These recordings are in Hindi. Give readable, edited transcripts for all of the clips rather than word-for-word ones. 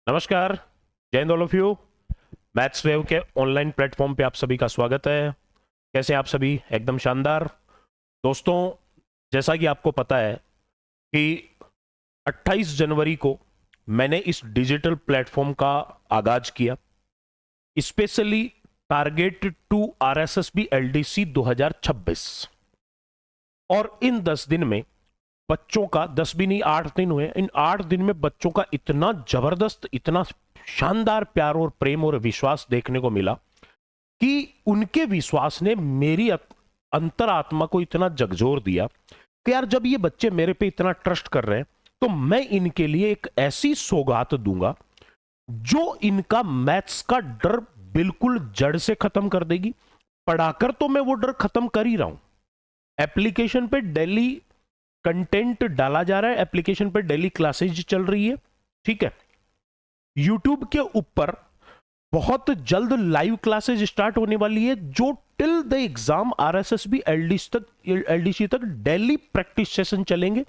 नमस्कार। जय Hind all of you. Maths wave के ऑनलाइन प्लेटफॉर्म पे आप सभी का स्वागत है। कैसे हैं आप सभी? एकदम शानदार। दोस्तों, जैसा कि आपको पता है कि 28 जनवरी को मैंने इस डिजिटल प्लेटफॉर्म का आगाज किया, specially target to RSSB LDC 2026। और इन 10 दिन में बच्चों का, 10 भी नहीं 8 दिन हुए, इन 8 दिन में बच्चों का इतना जबरदस्त, इतना शानदार प्यार और प्रेम और विश्वास देखने को मिला कि उनके विश्वास ने मेरी अंतरात्मा को इतना झकझोर दिया कि यार, जब ये बच्चे मेरे पे इतना ट्रस्ट कर रहे हैं तो मैं इनके लिए एक ऐसी सौगात दूंगा जो इनका मैथ्स का डर बिल्कुल जड़ से खत्म कर देगी। पढ़ाकर तो मैं वो डर खत्म कर ही रहा हूं। एप्लीकेशन पे डेली कंटेंट डाला जा रहा है, एप्लीकेशन पे डेली क्लासेज चल रही है, ठीक है। यूट्यूब के ऊपर बहुत जल्द लाइव क्लासेज स्टार्ट होने वाली है जो till the exam RSSB LDC तक डेली प्रैक्टिस सेशन चलेंगे,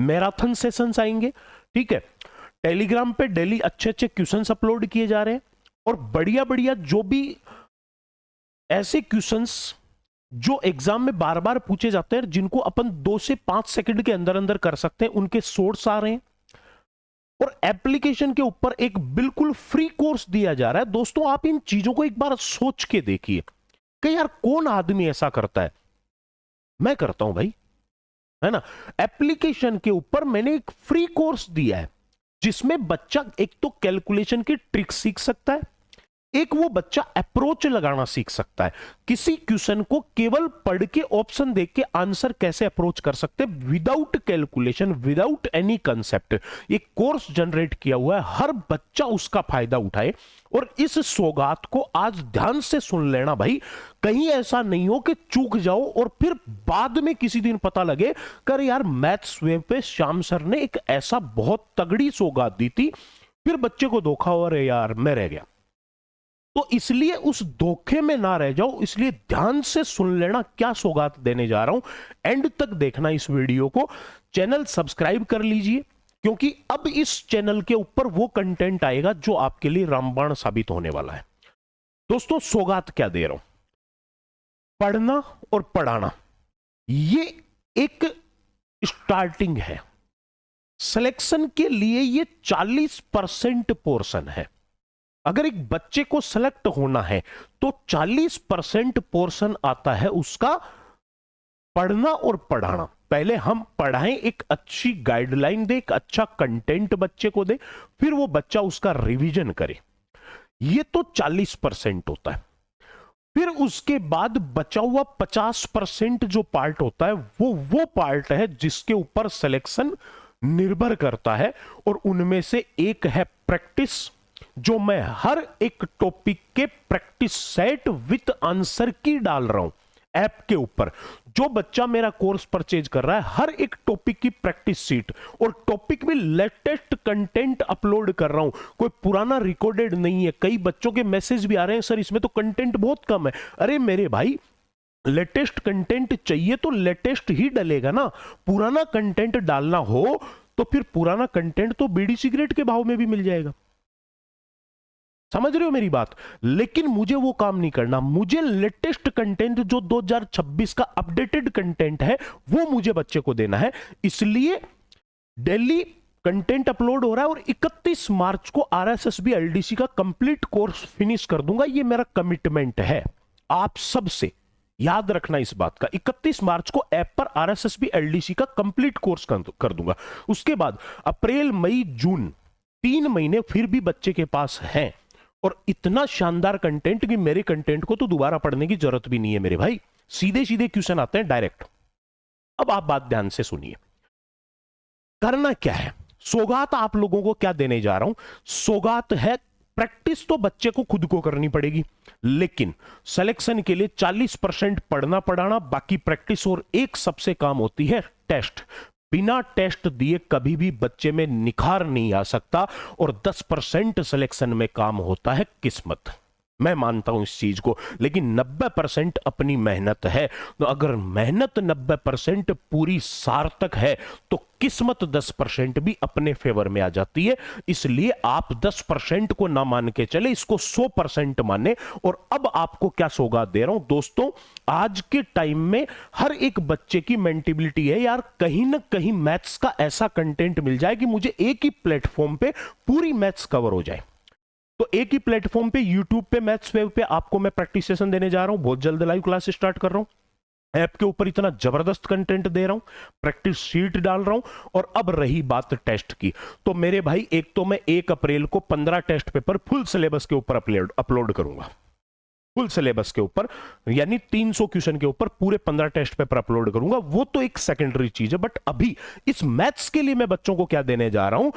मैराथन सेशंस आएंगे, ठीक है। टेलीग्राम पे डेली अच्छे अच्छे क्वेश्चंस अपलोड किए जा रहे हैं और बढ़िया बढ़िया जो भी ऐसे क्वेश्चंस जो एग्जाम में बार बार पूछे जाते हैं, जिनको अपन 2 से 5 सेकंड के अंदर अंदर कर सकते हैं, उनके सोर्स आ रहे हैं। और एप्लीकेशन के ऊपर एक बिल्कुल फ्री कोर्स दिया जा रहा है। दोस्तों, आप इन चीजों को एक बार सोच के देखिए कि यार, कौन आदमी ऐसा करता है? मैं करता हूं भाई, है ना। एप्लीकेशन के ऊपर मैंने एक फ्री कोर्स दिया है जिसमें बच्चा एक तो कैलकुलेशन की ट्रिक सीख सकता है, एक वो बच्चा अप्रोच लगाना सीख सकता है। किसी क्वेश्चन को केवल पढ़ के ऑप्शन देख के आंसर कैसे अप्रोच कर सकते हैं without calculation, without any concept. एक कोर्स जनरेट किया हुआ है, हर बच्चा उसका फायदा उठाए। और इस सौगात को आज ध्यान से सुन लेना भाई, कहीं ऐसा नहीं हो कि चूक जाओ और फिर बाद में किसी दिन पता लगे कर यार, मैथ्स वेव पे श्याम सर ने एक ऐसा बहुत तगड़ी सौगात दी थी, फिर बच्चे को धोखा हुआ, रे यार मैं रह गया। तो इसलिए उस धोखे में ना रह जाओ, इसलिए ध्यान से सुन लेना क्या सौगात देने जा रहा हूं। एंड तक देखना इस वीडियो को। चैनल सब्सक्राइब कर लीजिए क्योंकि अब इस चैनल के ऊपर वो कंटेंट आएगा जो आपके लिए रामबाण साबित होने वाला है। दोस्तों, सौगात क्या दे रहा हूं? पढ़ना और पढ़ाना, ये एक स्टार्टिंग है। सिलेक्शन के लिए ये 40% पोर्शन है। अगर एक बच्चे को सेलेक्ट होना है तो 40% पोर्शन आता है उसका पढ़ना और पढ़ाना। पहले हम पढ़ाएं, एक अच्छी गाइडलाइन दे, एक अच्छा कंटेंट बच्चे को दे, फिर वो बच्चा उसका रिवीजन करे। ये तो 40% होता है। फिर उसके बाद बचा हुआ 50% जो पार्ट होता है वो पार्ट है जिसके ऊपर सिलेक्शन निर्भर करता है। और उनमें से एक है प्रैक्टिस, जो मैं हर एक टॉपिक के प्रैक्टिस सेट विद आंसर की डाल रहा हूं ऐप के ऊपर। जो बच्चा मेरा कोर्स परचेज कर रहा है, हर एक टॉपिक की प्रैक्टिस सीट और टॉपिक में लेटेस्ट कंटेंट अपलोड कर रहा हूं, कोई पुराना रिकॉर्डेड नहीं है। कई बच्चों के मैसेज भी आ रहे हैं, सर इसमें तो कंटेंट बहुत कम है। अरे मेरे भाई, लेटेस्ट कंटेंट चाहिए तो लेटेस्ट ही डलेगा ना। पुराना कंटेंट डालना हो तो फिर पुराना कंटेंट तो बीड़ी सिगरेट के भाव में भी मिल जाएगा। समझ रहे हो मेरी बात? लेकिन मुझे वो काम नहीं करना। मुझे लेटेस्ट कंटेंट जो 2026 का अपडेटेड कंटेंट है वो मुझे बच्चे को देना है। इसलिए डेली कंटेंट अपलोड हो रहा है और 31 मार्च को आरएसएसबी एलडीसी का कंप्लीट कोर्स फिनिश कर दूंगा। ये मेरा कमिटमेंट है आप सबसे, याद रखना इस बात का। 31 मार्च को ऐप पर आरएसएसबी एलडीसी का कंप्लीट कोर्स कर दूंगा। उसके बाद अप्रैल मई जून 3 महीने फिर भी बच्चे के पास हैं और इतना शानदार कंटेंट कि मेरे कंटेंट को तो दोबारा पढ़ने की जरूरत भी नहीं है मेरे भाई। सीधे सीधे क्वेश्चन आते हैं डायरेक्ट। अब आप बात ध्यान से सुनिए, करना क्या है। सौगात आप लोगों को क्या देने जा रहा हूं? सौगात है, प्रैक्टिस तो बच्चे को खुद को करनी पड़ेगी, लेकिन सिलेक्शन के लिए 40% पढ़ना पढ़ाना, बाकी प्रैक्टिस, और एक सबसे काम होती है टेस्ट। बिना टेस्ट दिए कभी भी बच्चे में निखार नहीं आ सकता। और 10% सिलेक्शन में काम होता है किस्मत। मैं मानता हूं इस चीज को, लेकिन 90% अपनी मेहनत है। तो अगर मेहनत 90% पूरी सार्थक है तो किस्मत 10% भी अपने फेवर में आ जाती है। इसलिए आप 10% को ना मान के चले, इसको 100% माने। और अब आपको क्या सौगात दे रहा हूं दोस्तों, आज के टाइम में हर एक बच्चे की मेंटेबिलिटी है यार, कहीं ना कहीं मैथ्स का ऐसा कंटेंट मिल जाए कि मुझे एक ही प्लेटफॉर्म पे पूरी मैथ्स कवर हो जाए। तो एक ही प्लेटफॉर्म पे यूट्यूब पे मैथ्स वेव पे आपको मैं प्रैक्टिस सेशन देने जा रहा हूं, बहुत जल्द लाइव क्लास स्टार्ट कर रहा हूं। ऐप के ऊपर इतना जबरदस्त कंटेंट दे रहा हूं, प्रैक्टिस शीट डाल रहा हूं। और अब रही बात टेस्ट की, तो मेरे भाई एक तो मैं 1 अप्रैल को 15 टेस्ट पेपर फुल सिलेबस के ऊपर अपलोड करूंगा, फुल सिलेबस के ऊपर, यानी 300 क्वेश्चन के ऊपर पूरे 15 टेस्ट पेपर अपलोड करूंगा। वो तो एक सेकेंडरी चीज है, बट अभी इस मैथ्स के लिए मैं बच्चों को क्या देने जा रहा हूं,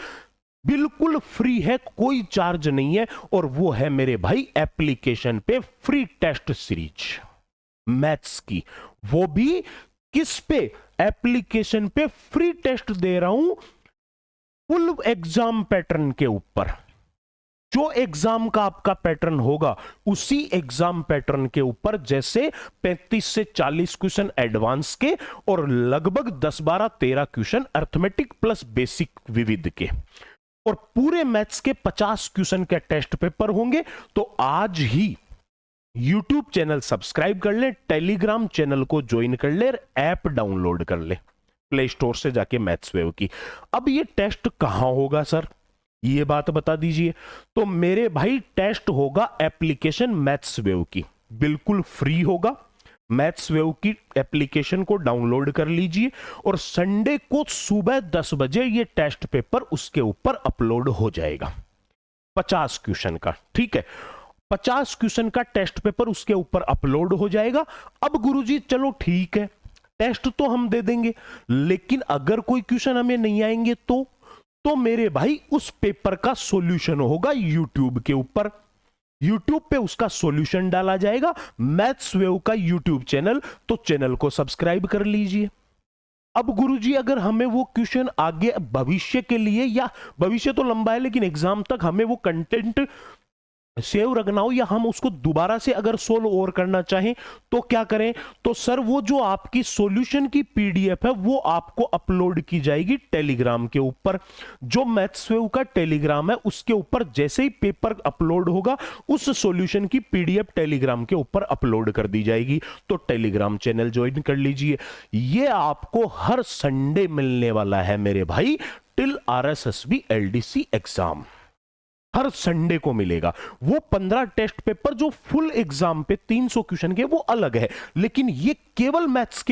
बिल्कुल फ्री है, कोई चार्ज नहीं है। और वो है मेरे भाई एप्लीकेशन पे फ्री टेस्ट सीरीज मैथ्स की, वो भी किस पे, एप्लीकेशन पे फ्री टेस्ट दे रहा हूं फुल एग्जाम पैटर्न के ऊपर। जो एग्जाम का आपका पैटर्न होगा उसी एग्जाम पैटर्न के ऊपर, जैसे 35 से 40 क्वेश्चन एडवांस के और लगभग 10, 12, 13 क्वेश्चन अर्थमेटिक प्लस बेसिक विविध के, और पूरे मैथ्स के 50 क्वेश्चन के टेस्ट पेपर होंगे। तो आज ही YouTube चैनल सब्सक्राइब कर ले, टेलीग्राम चैनल को ज्वाइन कर ले, ऐप डाउनलोड कर ले प्ले स्टोर से जाके मैथ्स वेव की। अब ये टेस्ट कहां होगा सर, ये बात बता दीजिए। तो मेरे भाई टेस्ट होगा एप्लीकेशन मैथ्स वेव की, बिल्कुल फ्री होगा। मैथ्स वेव की एप्लीकेशन को डाउनलोड कर लीजिए और संडे को सुबह 10 बजे ये टेस्ट पेपर उसके ऊपर अपलोड हो जाएगा, 50 क्वेश्चन का, ठीक है। 50 क्वेश्चन का टेस्ट पेपर उसके ऊपर अपलोड हो जाएगा। अब गुरुजी चलो ठीक है, टेस्ट तो हम दे देंगे, लेकिन अगर कोई क्वेश्चन हमें नहीं आएंगे तो मेरे भाई उस पेपर का सॉल्यूशन होगा यूट्यूब के ऊपर, यूट्यूब पे उसका सॉल्यूशन डाला जाएगा। मैथ्स वेव का यूट्यूब चैनल, तो चैनल को सब्सक्राइब कर लीजिए। अब गुरुजी अगर हमें वो क्वेश्चन आगे भविष्य के लिए, या भविष्य तो लंबा है लेकिन एग्जाम तक हमें वो कंटेंट सेव रखना हो, या हम उसको दोबारा से अगर सोल्व और करना चाहें तो क्या करें, तो सर वो जो आपकी सॉल्यूशन की पीडीएफ है वो आपको अपलोड की जाएगी टेलीग्राम के ऊपर। जो मैथ्स वेव का टेलीग्राम है उसके ऊपर जैसे ही पेपर अपलोड होगा उस सॉल्यूशन की पीडीएफ टेलीग्राम के ऊपर अपलोड कर दी जाएगी। तो टेलीग्राम चैनल ज्वाइन कर लीजिए। ये आपको हर संडे मिलने वाला है मेरे भाई, टिल आरएसएसबी एलडीसी एग्जाम हर संडे को मिलेगा। वो 15 टेस्ट पेपर जो फुल एग्जाम पे 300 क्वेश्चन के, वो अलग है, लेकिन ये केवल मैथ्स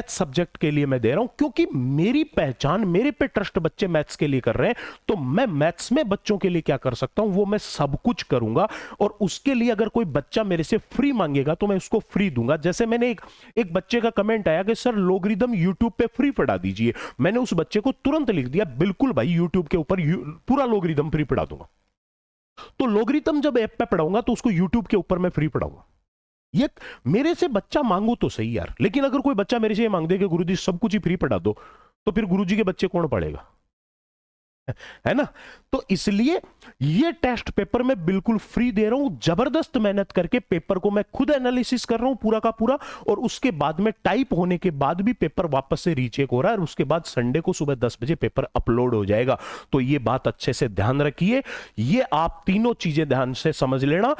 सब्जेक्ट के लिए मैं दे रहा हूं, क्योंकि मेरी पहचान, मेरे पे ट्रस्ट बच्चे मैथ्स के लिए कर रहे हैं। तो मैं मैथ्स में बच्चों के लिए क्या कर सकता हूं वो मैं सब कुछ करूंगा, और उसके लिए अगर कोई बच्चा मेरे से फ्री मांगेगा तो मैं उसको फ्री दूंगा। जैसे मैंने एक बच्चे का कमेंट आया कि सर लोगरिदम यूट्यूब पे फ्री पढ़ा दीजिए, मैंने उस बच्चे को तुरंत लिख दिया बिल्कुल भाई यूट्यूब के ऊपर पूरा लोगरिदम फ्री पढ़ा दूंगा। तो लोगरिथम जब ऐप पे पढ़ाऊंगा तो उसको यूट्यूब के ऊपर मैं फ्री पढ़ाऊंगा। ये मेरे से बच्चा मांगो तो सही यार, लेकिन अगर कोई बच्चा मेरे से ये मांग दे कि गुरुजी सब कुछ ही फ्री पढ़ा दो, तो फिर गुरुजी के बच्चे कौन पढ़ेगा, है ना। तो इसलिए ये टेस्ट पेपर मैं बिल्कुल फ्री दे रहा हूं, जबरदस्त मेहनत करके पेपर को मैं खुद एनालिसिस कर रहा हूं पूरा का पूरा, और उसके बाद में टाइप होने के बाद भी पेपर वापस से रीचेक हो रहा है, और उसके बाद संडे को सुबह 10 बजे पेपर अपलोड हो जाएगा। तो ये बात अच्छे से ध्यान रखिए, ये आप तीनों चीजें ध्यान से समझ लेना।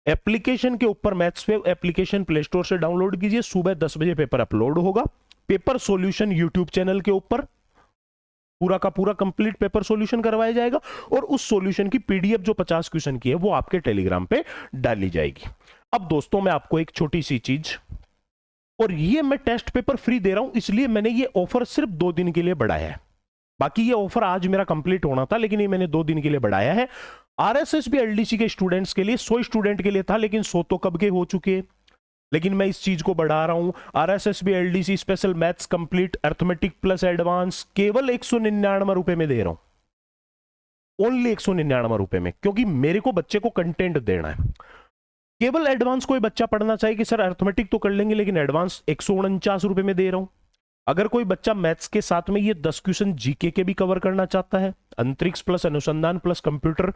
एप्लीकेशन के ऊपर maths wave application play store से डाउनलोड कीजिए, सुबह 10 बजे पेपर अपलोड होगा। पेपर सॉल्यूशन यूट्यूब चैनल के ऊपर पूरा का पूरा कंप्लीट पेपर सॉल्यूशन करवाया जाएगा, और उस सॉल्यूशन की पीडीएफ जो 50 क्वेश्चन की है वो आपके टेलीग्राम पे डाली जाएगी। अब दोस्तों मैं आपको एक छोटी सी चीज, और ये मैं टेस्ट पेपर फ्री दे रहा हूं इसलिए मैंने ये ऑफर सिर्फ 2 दिन के लिए बढ़ाया है। बाकी ये ऑफर आज मेरा कंप्लीट होना था, लेकिन ये मैंने 2 दिन के लिए बढ़ाया है। आरएसएसबी एलडीसी के स्टूडेंट्स के लिए 100 स्टूडेंट के लिए था, लेकिन 100 तो कब के हो चुके हैं, लेकिन मैं इस चीज को बढ़ा रहा हूं। RSSB LDC special maths complete arithmetic plus advance केवल 199 रुपए में दे रहा हूं, ओनली 199 रुपए में, क्योंकि मेरे को बच्चे को कंटेंट देना है। केवल एडवांस कोई बच्चा पढ़ना चाहिए कि सर अर्थमेटिक तो कर लेंगे लेकिन एडवांस 149 रुपए में दे रहा हूं। अगर कोई बच्चा मैथ्स के साथ में ये 10 क्वेश्चन जीके के भी कवर करना चाहता है, अंतरिक्ष प्लस अनुसंधान प्लस कंप्यूटर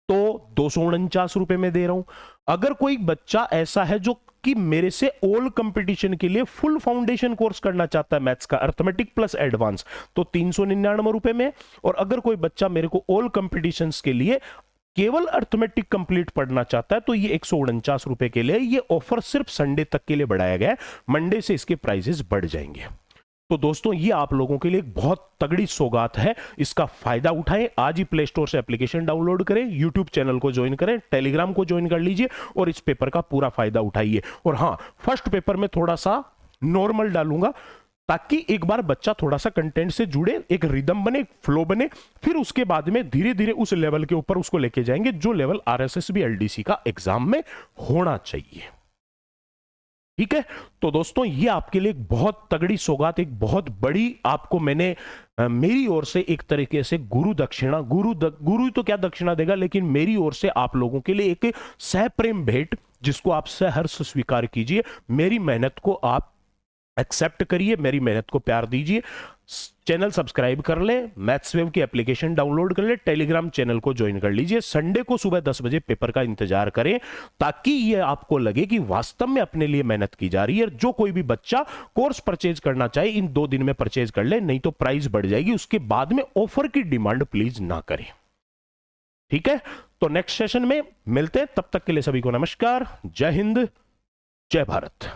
तो 249 रुपए में दे रहा हूं। अगर कोई बच्चा ऐसा है जो कि मेरे से ऑल कंपटीशन के लिए फुल फाउंडेशन कोर्स करना चाहता है मैथ्स का, अर्थमेटिक प्लस एडवांस, तो 399 रुपए में। और अगर कोई बच्चा मेरे को ऑल कंपटीशंस के लिए केवल अर्थमेटिक कंप्लीट पढ़ना चाहता है तो ये 149 रुपए के लिए। ये ऑफर सिर्फ संडे तक के लिए बढ़ाया गया है, मंडे से इसके प्राइसेस बढ़ जाएंगे। तो दोस्तों ये आप लोगों के लिए एक बहुत तगड़ी सौगात है, इसका फायदा उठाएं। आज ही प्ले स्टोर से एप्लीकेशन डाउनलोड करें, यूट्यूब चैनल को ज्वाइन करें, टेलीग्राम को ज्वाइन कर लीजिए और इस पेपर का पूरा फायदा उठाइए। और हां, फर्स्ट पेपर में थोड़ा सा नॉर्मल डालूंगा ताकि एक बार बच्चा थोड़ा सा कंटेंट से जुड़े, एक रिदम बने, एक फ्लो बने, फिर उसके बाद में धीरे धीरे उस लेवल के ऊपर उसको लेके जाएंगे जो लेवल आरएसएसबी एलडीसी का एग्जाम में होना चाहिए। ठीक है, तो दोस्तों ये आपके लिए एक बहुत तगड़ी सौगात, एक बहुत बड़ी आपको मैंने मेरी ओर से एक तरीके से गुरु दक्षिणा, गुरु तो क्या दक्षिणा देगा, लेकिन मेरी ओर से आप लोगों के लिए एक सहप्रेम भेंट, जिसको आप सहर्ष स्वीकार कीजिए। मेरी मेहनत को आप एक्सेप्ट करिए, मेरी मेहनत को प्यार दीजिए। चैनल सब्सक्राइब कर ले, मैथ्सवेव की एप्लीकेशन डाउनलोड कर ले, टेलीग्राम चैनल को ज्वाइन कर लीजिए। संडे को सुबह 10 बजे पेपर का इंतजार करें ताकि ये आपको लगे कि वास्तव में अपने लिए मेहनत की जा रही है। जो कोई भी बच्चा कोर्स परचेज करना चाहे इन 2 दिन में परचेज कर ले, नहीं तो प्राइस बढ़ जाएगी। उसके बाद में ऑफर की डिमांड प्लीज ना करें। ठीक है, तो नेक्स्ट सेशन में मिलते हैं, तब तक के लिए सभी को नमस्कार, जय हिंद, जय भारत।